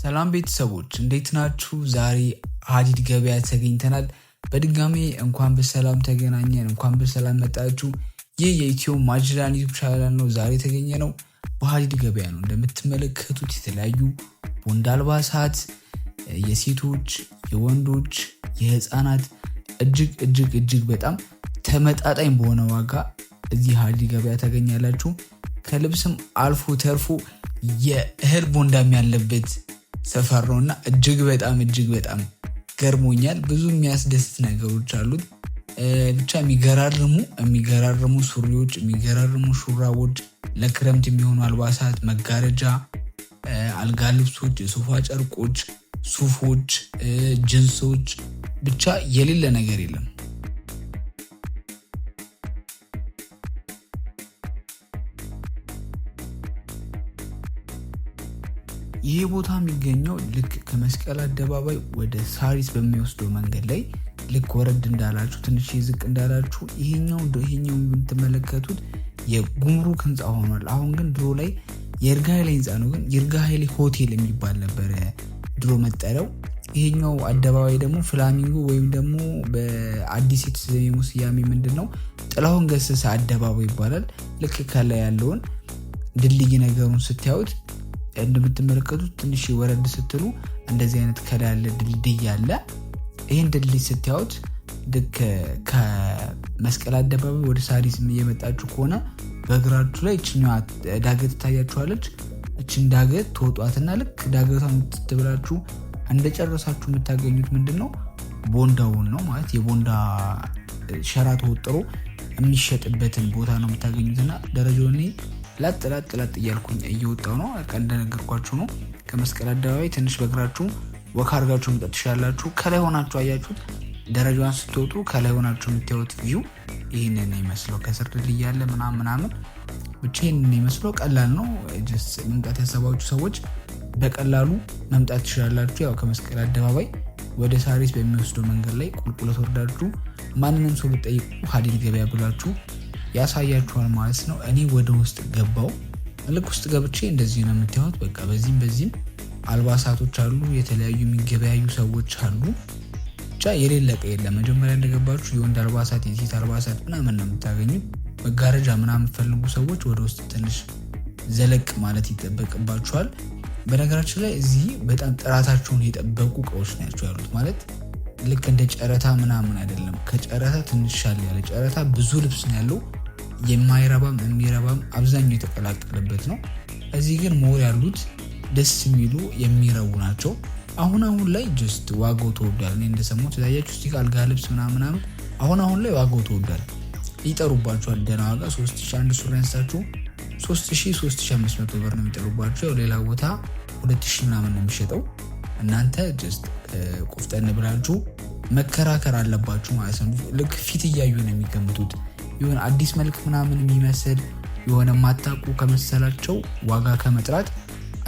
ሰላም ቤተሰቦች እንዴት ናችሁ? ዛሬ ሀዲድ ገበያ ተገኝተናል። በድጋሚ እንኳን በሰላም ተገናኘን፣ እንኳን በሰላም መጣችሁ። ይህ የኢትዮ ማጅላን ዩቲዩብ ቻናል ነው። ዛሬ የተገኘ ነው በሀዲድ ገበያ ነው። እንደምትመለከቱት የተለያዩ ወንድ አልባሳት፣ የሴቶች፣ የወንዶች፣ የህፃናት እጅግ በጣም ተመጣጣኝ በሆነ ዋጋ እዚህ ሀዲድ ገበያ ታገኛላችሁ። ከልብስም አልፎ ተርፎ የእህል ቦንዳም ያለበት ሰፈር ነውና እጅግ በጣም ገርሞኛል። ብዙ የሚያስደስት ነገሮች አሉት። ብቻ የሚገራርሙ ሱሪዎች፣ የሚገራርሙ ሹራቦች፣ ለክረምት የሚሆኑ አልባሳት፣ መጋረጃ፣ አልጋ ልብሶች፣ የሶፋ ጨርቆች፣ ሱፎች፣ ጅንሶች፣ ብቻ የሌለ ነገር የለም። ይህ ቦታ የሚገኘው ልክ ከመስቀል አደባባይ ወደ ሳሪስ በሚወስደው መንገድ ላይ ልክ ወረድ እንዳላችሁ ትንሽ ዝቅ እንዳላችሁ ይሄኛው የምትመለከቱት የጉምሩክ ህንፃ ሆኗል። አሁን ግን ድሮ ላይ የይርጋ ኃይሌ ህንፃ ነው፣ ግን ይርጋ ኃይሌ ሆቴል የሚባል ነበረ ድሮ መጠሪያው። ይሄኛው አደባባይ ደግሞ ፍላሚንጎ ወይም ደግሞ በአዲስ የተሰየመው ስያሜ ምንድነው? ጥላሁን ገሰሰ አደባባይ ይባላል። ልክ ከላይ ያለውን ድልድይ ነገሩን ስታዩት እንደምትመለከቱት ትንሽ ወረድ ስትሉ እንደዚህ አይነት ከላይ ያለ ድልድይ አለ። ይሄን ድልድይ ስታዩት ልክ ከመስቀል አደባባይ ወደ ሳሪስ እየመጣችሁ ከሆነ በእግራችሁ ላይ እችኛዋ ዳገት ታያችኋለች። እችን ዳገት ተወጧትና ልክ ዳገቷን ትብላችሁ እንደጨረሳችሁ የምታገኙት ምንድነው? ቦንዳውን ነው ማለት የቦንዳ ሸራ ተወጥሮ የሚሸጥበትን ቦታ ነው የምታገኙትና ደረጃውን ላጥ እያልኩኝ እየወጣው ነው። እንደነገርኳችሁ ነው። ከመስቀል አደባባይ ትንሽ በእግራችሁ ወክ አድርጋችሁ መምጣት ትችላላችሁ። ከላይ ሆናችሁ አያችሁት ደረጃዋን ስትወጡ ከላይ ሆናችሁ የምታዩት ቪው ይህንን ይመስለው። ከስር ድልድይ ያለ ምናምን ብቻ ይህንን ይመስለው። ቀላል ነው። መምጣት ያሰባችሁ ሰዎች በቀላሉ መምጣት ትችላላችሁ። ያው ከመስቀል አደባባይ ወደ ሳሪስ በሚወስደው መንገድ ላይ ቁልቁለት ወርዳችሁ ማንንም ሰው ብትጠይቁ ሀዲድ ገበያ ብላችሁ ያሳያችኋል ማለት ነው። እኔ ወደ ውስጥ ገባው። ልክ ውስጥ ገብቼ እንደዚህ ነው የምታዩት። በቃ በዚህም አልባሳቶች አሉ፣ የተለያዩ የሚገበያዩ ሰዎች አሉ። ብቻ የሌለቀ የለም። መጀመሪያ እንደገባችሁ የወንድ አልባሳት፣ የሴት አልባሳት ምናምን ነው የምታገኙት። መጋረጃ ምናምን ፈልጉ ሰዎች ወደ ውስጥ ትንሽ ዘለቅ ማለት ይጠበቅባችኋል። በነገራችን ላይ እዚህ በጣም ጥራታቸውን የጠበቁ እቃዎች ናቸው ያሉት። ማለት ልክ እንደ ጨረታ ምናምን አይደለም። ከጨረታ ትንሽ ያለ ጨረታ ብዙ ልብስ ነው ያለው። የማይረባም የሚረባም አብዛኛው የተቀላቀለበት ነው። እዚህ ግን ሞር ያሉት ደስ የሚሉ የሚረቡ ናቸው። አሁን ላይ ጀስት ዋጋው ተወዷል። እኔ እንደሰማሁት ታያችሁ እስቲ አልጋ ልብስ ምናምን አሁን ላይ ዋጋው ተወዷል። ይጠሩባችኋል ደህና ዋጋ 3000 አንድ ሱሪ አንስታችሁ 3500 ብር ነው የሚጠሩባችሁ። ሌላ ቦታ 2000 ምናምን ነው የሚሸጠው። እናንተ ጀስት ቁፍጠን ብላችሁ መከራከር አለባችሁ ማለት ነው። ልክ ፊት እያዩ ነው የሚገምቱት። የሆነ አዲስ መልክ ምናምን የሚመስል የሆነ ማታቁ ከመሰላቸው ዋጋ ከመጥራት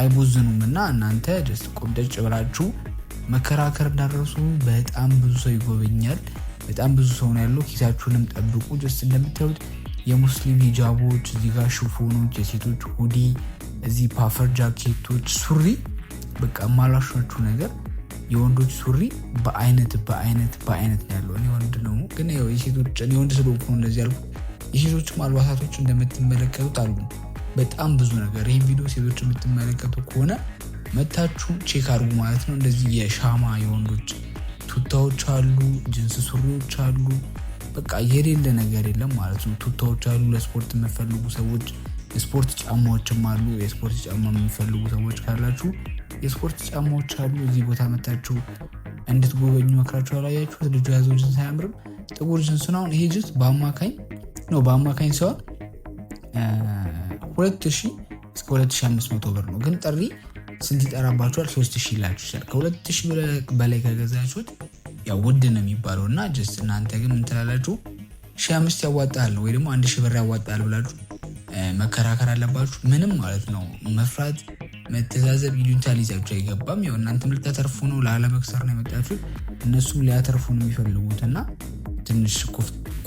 አይቦዝኑም። እና እናንተ ጀስት ቆምጠጭ ብላችሁ መከራከር እንዳደረሱ። በጣም ብዙ ሰው ይጎበኛል። በጣም ብዙ ሰው ነው ያለው። ኪሳችሁንም ጠብቁ። ጀስት እንደምታዩት የሙስሊም ሂጃቦች፣ እዚህ ጋር ሽፎኖች፣ የሴቶች ሁዲ፣ እዚህ ፓፈር ጃኬቶች፣ ሱሪ በቃ ማላሻችሁ ነገር የወንዶች ሱሪ በአይነት ነው ያለው። እኔ ወንድ ነው ግን ያው የሴቶች የወንድ ስለሆንኩ ነው እንደዚህ ያልኩ። የሴቶችም አልባሳቶች እንደምትመለከቱት አሉ። በጣም ብዙ ነገር። ይሄን ቪዲዮ ሴቶች የምትመለከቱ ከሆነ መታችሁ ቼክ አድርጉ ማለት ነው። እንደዚህ የሻማ የወንዶች ቱታዎች አሉ፣ ጅንስ ሱሪዎች አሉ። በቃ የሌለ ነገር የለም ማለት ነው። ቱታዎች አሉ ለስፖርት የምትፈልጉ ሰዎች። የስፖርት ጫማዎችም አሉ። የስፖርት ጫማ የሚፈልጉ ሰዎች ካላችሁ የስፖርት ጫማዎች አሉ። እዚህ ቦታ መታችሁ እንድትጎበኙ መክራችሁ። አላያችሁት ልጁ ያዘው ጅንስ አያምርም? ጥቁር ጅንስ ነው። ይሄ ጅንስ በአማካኝ ሲሆን 2000 እስከ 2500 ብር ነው። ግን ጥሪ ስንት ይጠራባችኋል? 3000 ይላችሁ ይችላል። ከ2000 በላይ ከገዛችሁት ያው ውድ ነው የሚባለው። እና ጀስት እናንተ ግን ምን ትላላችሁ? 1500 ያዋጣል ወይ ደግሞ 1000 ብር ያዋጣል ብላችሁ መከራከር አለባችሁ። ምንም ማለት ነው መፍራት፣ መተዛዘብ፣ ይሉኝታ ሊይዛችሁ አይገባም። ያው እናንተም ልታተርፉ ነው፣ ላለመክሰር ነው የመጣችሁት። እነሱም ሊያተርፉ ነው የሚፈልጉትና ትንሽ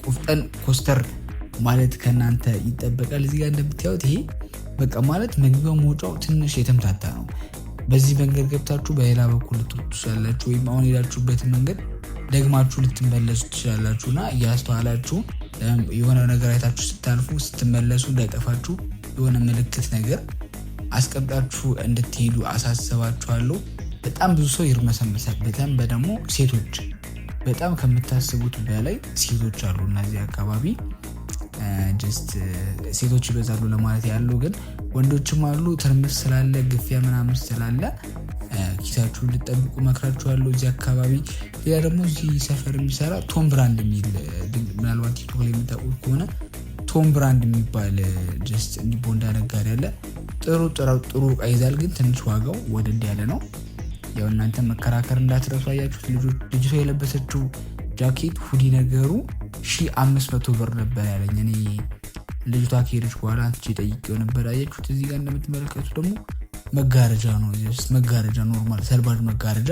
ቁፍጠን ኮስተር ማለት ከናንተ ይጠበቃል። እዚህ ጋር እንደምታዩት ይሄ በቃ ማለት መግቢያው መውጫው ትንሽ የተምታታ ነው። በዚህ መንገድ ገብታችሁ በሌላ በኩል ልትወጡ ትችላላችሁ፣ ወይም አሁን ሄዳችሁበትን መንገድ ደግማችሁ ልትመለሱ ትችላላችሁና እያስተዋላችሁ የሆነ ነገር አይታችሁ ስታልፉ ስትመለሱ እንዳይጠፋችሁ የሆነ ምልክት ነገር አስቀምጣችሁ እንድትሄዱ አሳስባችኋለሁ። በጣም ብዙ ሰው ይርመሰመሳል። በጣም ደግሞ ሴቶች በጣም ከምታስቡት በላይ ሴቶች አሉ እነዚህ አካባቢ። ጀስት ሴቶች ይበዛሉ ለማለት ያለው ግን ወንዶችም አሉ። ትርምስ ስላለ ግፊያ ምናምን ስላለ ኪሳችሁን ልጠብቁ መክራችኋለሁ እዚህ አካባቢ። ሌላ ደግሞ እዚህ ሰፈር የሚሰራ ቶም ብራንድ የሚል ምናልባት ቲክቶክ ላይ የምታውቁት ከሆነ ቶም ብራንድ የሚባል ጀስት እንዲህ ቦንዳ ነጋዴ ያለ ጥሩ እቃ ይዛል፣ ግን ትንሽ ዋጋው ወደድ ያለ ነው። ያው እናንተ መከራከር እንዳትረሱ። አያችሁት ልጅቷ የለበሰችው ጃኬት ሁዲ ነገሩ 1500 ብር ነበር ያለኝ። እኔ ልጅቷ ከሄደች በኋላ አንቺ ጠይቄው ነበር። አያችሁት እዚህ ጋር እንደምትመለከቱት ደግሞ መጋረጃ ነው። መጋረጃ ኖርማል ሰልባጅ መጋረጃ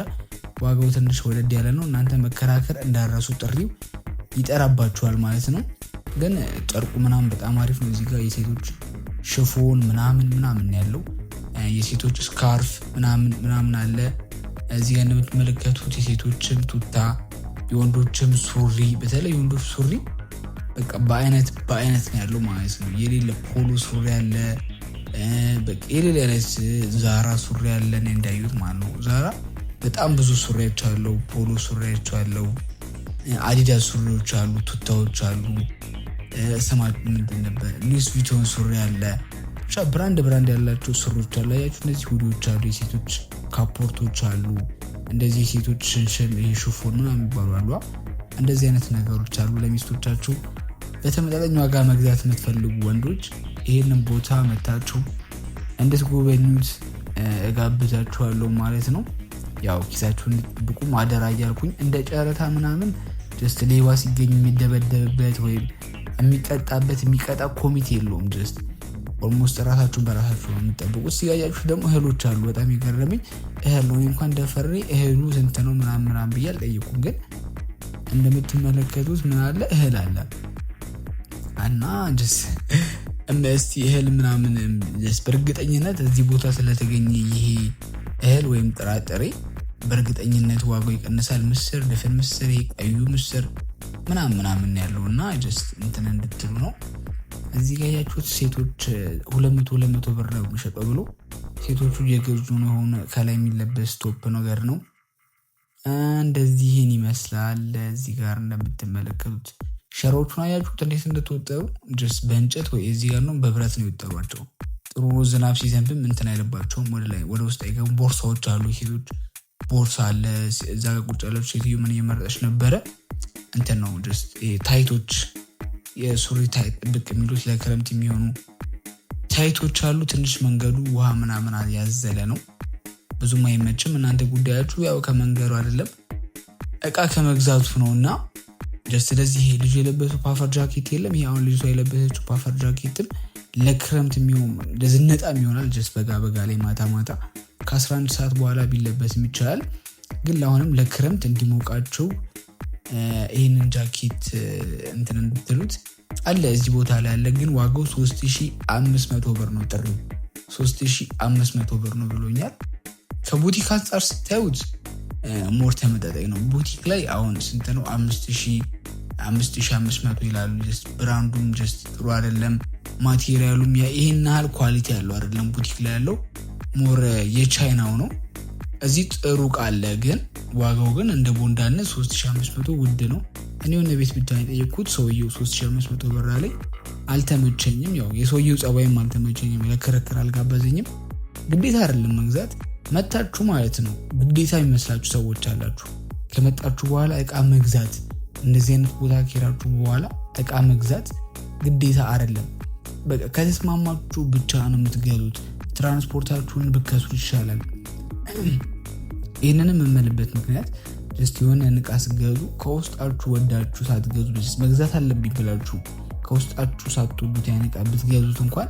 ዋጋው ትንሽ ወደድ ያለ ነው። እናንተ መከራከር እንዳረሱ፣ ጥሪው ይጠራባችኋል ማለት ነው። ግን ጨርቁ ምናምን በጣም አሪፍ ነው። እዚህ ጋር የሴቶች ሽፎን ምናምን ያለው የሴቶች ስካርፍ ምናምን አለ። እዚህ ጋር እንደምትመለከቱት የሴቶችም ቱታ፣ የወንዶችም ሱሪ፣ በተለይ የወንዶች ሱሪ በቃ በአይነት ነው ያለው ማለት ነው። የሌለ ፖሎ ሱሪ አለ፣ በቃ የሌለ አይነት ዛራ ሱሪ አለ። እኔ እንዳዩት ማለት ነው ዛራ በጣም ብዙ ሱሪዎች አለው፣ ፖሎ ሱሪዎች አለው፣ አዲዳስ ሱሪዎች አሉ፣ ቱታዎች አሉ። ሰማት ምንድን ነበር ሉዊስ ቪቶን ሱሪ አለ። ብቻ ብራንድ ያላቸው ሱሪዎች አሉ። ያያችሁ እነዚህ ሁዲዎች አሉ፣ የሴቶች ካፖርቶች አሉ፣ እንደዚህ የሴቶች ሽንሽል ሽፎን ምናምን የሚባሉ አሉ። እንደዚህ አይነት ነገሮች አሉ። ለሚስቶቻችሁ በተመጣጣኝ ዋጋ መግዛት የምትፈልጉ ወንዶች ይሄንን ቦታ መታችሁ እንድትጎበኙት እጋብዛችኋለሁ ማለት ነው። ያው ኪሳችሁን እንድትጠብቁ ማደራ እያልኩኝ እንደ ጨረታ ምናምን ጀስት ሌባ ሲገኝ የሚደበደብበት ወይም የሚቀጣበት የሚቀጣ ኮሚቴ የለውም። ጀስት ኦልሞስት ራሳችሁን በራሳችሁ ነው የምትጠብቁት። ሲያያችሁ ደግሞ እህሎች አሉ። በጣም የገረመኝ እህል ነው። እንኳን ደፈሬ እህሉ ስንት ነው ምናምን ብዬ አልጠየኩም፣ ግን እንደምትመለከቱት ምን አለ እህል አለ እና ጀስት እስቲ እህል ምናምን ጀስት በእርግጠኝነት እዚህ ቦታ ስለተገኘ ይሄ እህል ወይም ጥራጥሬ በእርግጠኝነት ዋጋው ይቀንሳል። ምስር፣ ድፍን ምስር፣ ቀዩ ምስር ምናምን ያለውና ጀስት እንትን እንድትሉ ነው። እዚህ ጋር ያያችሁት ሴቶች 200 ብር ነው የሚሸጠው ብሎ ሴቶቹ እየገዙ ነው። ሆነ ከላይ የሚለበስ ቶፕ ነገር ነው። እንደዚህን ይመስላል። እዚህ ጋር እንደምትመለከቱት ሸሮቹን አያችሁት እንዴት እንደተወጠሩ ጀስት በእንጨት ወይ እዚህ ጋር ነው በብረት ነው የወጠሯቸው። ጥሩ ዝናብ ሲዘንብም እንትን አይለባቸውም፣ ወደ ላይ ወደ ውስጥ አይገቡም። ቦርሳዎች አሉ፣ ሴቶች ቦርሳ አለ። እዛ ጋር ቁጭ ያለች ሴትዮ ምን እየመረጠች ነበረ? እንትን ነው ጀስት ታይቶች፣ የሱሪ ታይት ጥብቅ የሚሉት ለክረምት የሚሆኑ ታይቶች አሉ። ትንሽ መንገዱ ውሃ ምናምን ያዘለ ነው፣ ብዙም አይመችም። እናንተ ጉዳያችሁ ያው ከመንገዱ አይደለም እቃ ከመግዛቱ ነውና ጀስት ስለዚህ ይሄ ልጅ የለበሰው ፓፈር ጃኬት የለም። ይሄ አሁን ልጅቷ የለበሰችው ፓፈር ጃኬትም ለክረምት የሚሆን ለዝነጣም ይሆናል። ጀስት በጋ ላይ ማታ ከ11 ሰዓት በኋላ ቢለበስም ይቻላል። ግን ለአሁንም ለክረምት እንዲሞቃቸው ይህንን ጃኬት እንትን እንድትሉት አለ እዚህ ቦታ ላይ አለ። ግን ዋጋው 3500 ብር ነው። ጥሩ 3500 ብር ነው ብሎኛል። ከቡቲክ አንጻር ስታዩት ሞር ተመጣጣኝ ነው። ቡቲክ ላይ አሁን ስንት ነው? 5500 ይላሉ። ጀስት ብራንዱም ጀስት ጥሩ አይደለም። ማቴሪያሉም ይሄን ያህል ኳሊቲ ያለው አይደለም። ቡቲክ ላይ ያለው ሞር የቻይናው ነው። እዚህ ጥሩ ቃለ ግን ዋጋው ግን እንደ ቦንዳነት 3500 ውድ ነው። እኔ የሆነ ቤት ብቻ የጠየቅኩት ሰውየው 3500 ብር ላይ አልተመቸኝም። ያው የሰውየው ጸባይም አልተመቸኝም፣ ለክርክር አልጋበዘኝም። ግዴታ አይደለም መግዛት መታችሁ ማለት ነው። ግዴታ የሚመስላችሁ ሰዎች አላችሁ። ከመጣችሁ በኋላ እቃ መግዛት እንደዚህ አይነት ቦታ ከሄዳችሁ በኋላ እቃ መግዛት ግዴታ አይደለም። በቃ ከተስማማችሁ ብቻ ነው የምትገዙት። ትራንስፖርታችሁን ብከሱ ይሻላል። ይህንንም የምልበት ምክንያት ጀስት የሆነ እቃ ስትገዙ ከውስጣችሁ ወዳችሁ ሳትገዙ መግዛት አለብኝ ብላችሁ ከውስጣችሁ ሳትወዱት ያን እቃ ብትገዙት እንኳን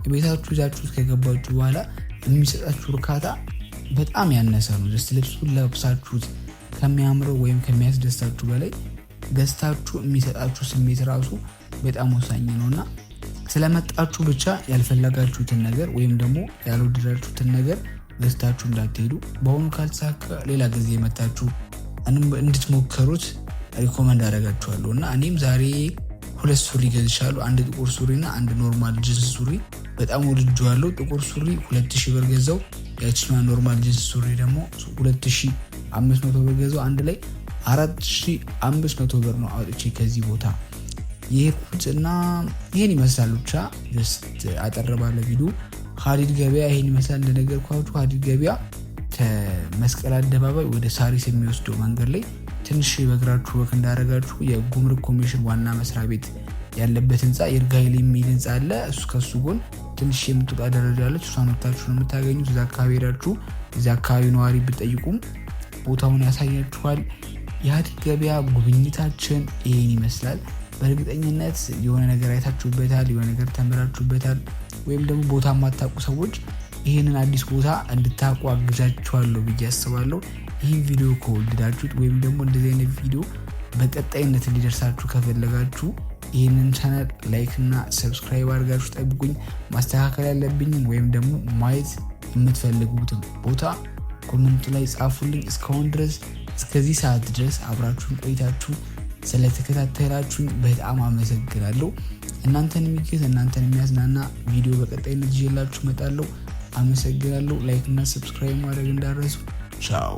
ቤታችሁ ይዛችሁት ከገባችሁ በኋላ የሚሰጣችሁ እርካታ በጣም ያነሰ ነው። ጀስት ልብሱን ለብሳችሁት ከሚያምረው ወይም ከሚያስደስታችሁ በላይ ገዝታችሁ የሚሰጣችሁ ስሜት ራሱ በጣም ወሳኝ ነውና ስለመጣችሁ ብቻ ያልፈለጋችሁትን ነገር ወይም ደግሞ ያልወደዳችሁትን ነገር ገዝታችሁ እንዳትሄዱ። በአሁኑ ካልተሳካ ሌላ ጊዜ መታችሁ እንድትሞክሩት ሪኮመንድ አደርጋችኋለሁ። እና እኔም ዛሬ 2 ሱሪ ገዝቻለሁ። አንድ ጥቁር ሱሪና አንድ ኖርማል ጂንስ ሱሪ በጣም ወድጄዋለሁ። ጥቁር ሱሪ 2000 ብር ገዛው። ያቺኛዋ ኖርማል ጂንስ ሱሪ ደግሞ 2500 ብር ገዛው። አንድ ላይ 4500 ብር ነው አውጥቼ ከዚህ ቦታ የሄድኩት እና ይሄን ይመስላል። ብቻ ጀስት አጠር ባለ ቪዲዮ ሀዲድ ገበያ ይሄን ይመስላል። እንደነገርኳችሁ ሀዲድ ገበያ ከመስቀል አደባባይ ወደ ሳሪስ የሚወስደው መንገድ ላይ ትንሽ በእግራችሁ ወክ እንዳደረጋችሁ የጉምሩክ ኮሚሽን ዋና መስሪያ ቤት ያለበት ህንፃ ይርጋይል የሚል ህንፃ አለ። እሱ ከሱ ጎን ትንሽ የምትወጣ ደረጃ አለች። እሷን ወጣችሁ ነው የምታገኙት። እዛ አካባቢ ሄዳችሁ እዛ አካባቢ ነዋሪ ብትጠይቁም ቦታውን ያሳያችኋል። የሀዲድ ገበያ ጉብኝታችን ይሄን ይመስላል። በእርግጠኝነት የሆነ ነገር አይታችሁበታል፣ የሆነ ነገር ተምራችሁበታል። ወይም ደግሞ ቦታ የማታውቁ ሰዎች ይሄንን አዲስ ቦታ እንድታውቁ አግዛችኋለሁ ብዬ አስባለሁ። ይህን ቪዲዮ ከወደዳችሁት ወይም ደግሞ እንደዚህ አይነት ቪዲዮ በቀጣይነት እንዲደርሳችሁ ከፈለጋችሁ ይህንን ቻናል ላይክ እና ሰብስክራይብ አድርጋችሁ ጠብቁኝ። ማስተካከል ያለብኝን ወይም ደግሞ ማየት የምትፈልጉትን ቦታ ኮሜንት ላይ ጻፉልኝ። እስካሁን ድረስ እስከዚህ ሰዓት ድረስ አብራችሁን ቆይታችሁ ስለተከታተላችሁኝ በጣም አመሰግናለሁ። እናንተን የሚገዝ እናንተን የሚያዝናና ቪዲዮ በቀጣይነት ይዤላችሁ እመጣለሁ። አመሰግናለሁ። ላይክ እና ሰብስክራይብ ማድረግ እንዳትረሱ። ቻው።